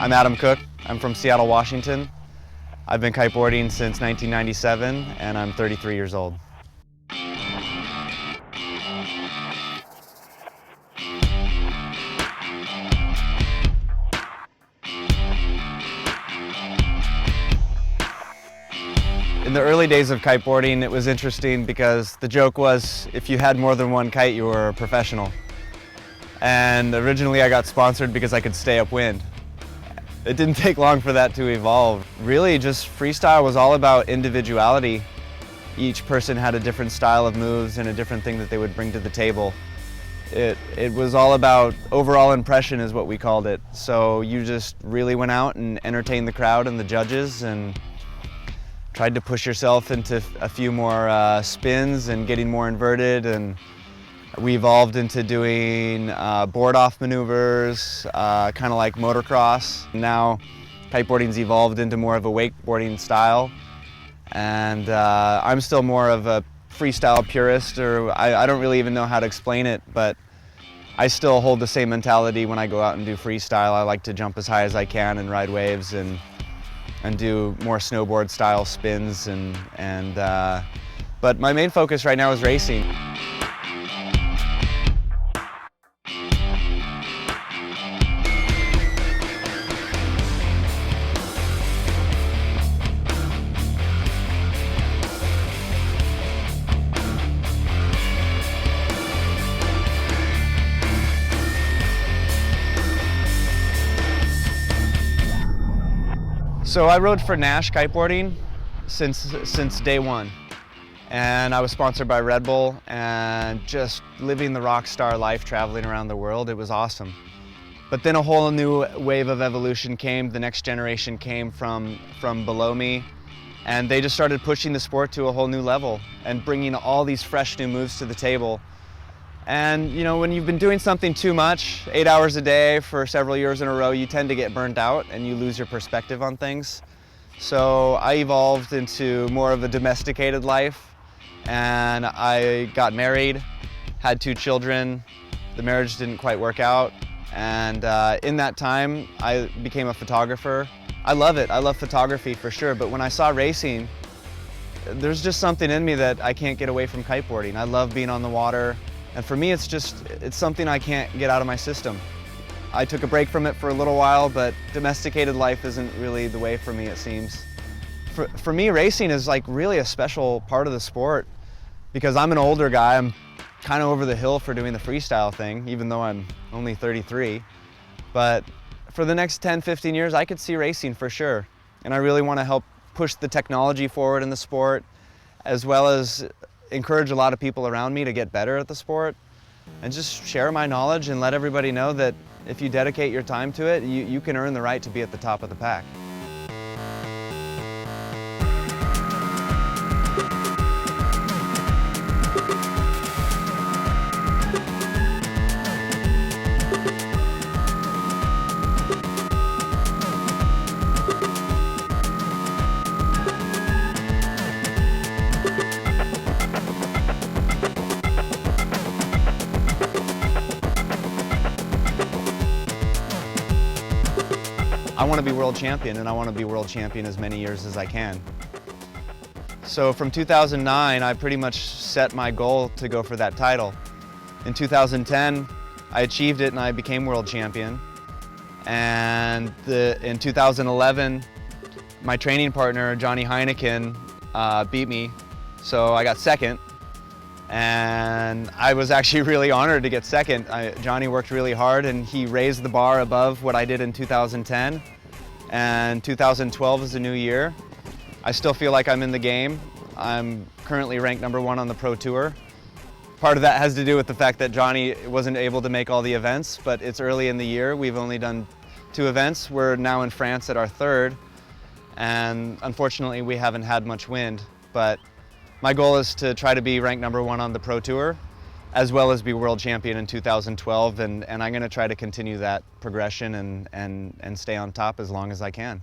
I'm Adam Koch. I'm from Seattle, Washington. I've been kiteboarding since 1997 and I'm 33 years old. In the early days of kiteboarding, it was interesting because the joke was if you had more than one kite, you were a professional. And originally I got sponsored because I could stay upwind. It didn't take long for that to evolve. Really, just freestyle was all about individuality. Each person had a different style of moves and a different thing that they would bring to the table. It was all about overall impression is what we called it. So you just really went out and entertained the crowd and the judges and tried to push yourself into a few more spins and getting more inverted, and we evolved into doing board-off maneuvers, kind of like motocross. Now kiteboarding's evolved into more of a wakeboarding style, and I'm still more of a freestyle purist, or I don't really even know how to explain it, but I still hold the same mentality when I go out and do freestyle. I like to jump as high as I can and ride waves and do more snowboard style spins, but my main focus right now is racing. So I rode for Nash Kiteboarding since day one, and I was sponsored by Red Bull, and just living the rock star life traveling around the world. It was awesome. But then a whole new wave of evolution came. The next generation came from below me, and they just started pushing the sport to a whole new level and bringing all these fresh new moves to the table. And you know, when you've been doing something too much, 8 hours a day for several years in a row, you tend to get burnt out and you lose your perspective on things. So I evolved into more of a domesticated life, and I got married, had 2 children. The marriage didn't quite work out, and in that time I became a photographer. I love it, I love photography for sure, but when I saw racing, there's just something in me that I can't get away from kiteboarding. I love being on the water. And for me, it's something I can't get out of my system. I took a break from it for a little while, but domesticated life isn't really the way for me, it seems. For me, racing is like really a special part of the sport because I'm an older guy. I'm kind of over the hill for doing the freestyle thing, even though I'm only 33. But for the next 10, 15 years, I could see racing for sure. And I really want to help push the technology forward in the sport, as well as encourage a lot of people around me to get better at the sport, and just share my knowledge and let everybody know that if you dedicate your time to it, you can earn the right to be at the top of the pack. I want to be world champion, and I want to be world champion as many years as I can. So from 2009, I pretty much set my goal to go for that title. In 2010, I achieved it and I became world champion. And in 2011, my training partner, Johnny Heineken, beat me, so I got second. And I was actually really honored to get second. Johnny worked really hard and he raised the bar above what I did in 2010. And 2012 is a new year. I still feel like I'm in the game. I'm currently ranked #1 on the Pro Tour. Part of that has to do with the fact that Johnny wasn't able to make all the events, but it's early in the year. We've only done 2 events. We're now in France at our 3rd. And unfortunately, we haven't had much wind, but my goal is to try to be ranked #1 on the Pro Tour, as well as be world champion in 2012, and I'm going to try to continue that progression and stay on top as long as I can.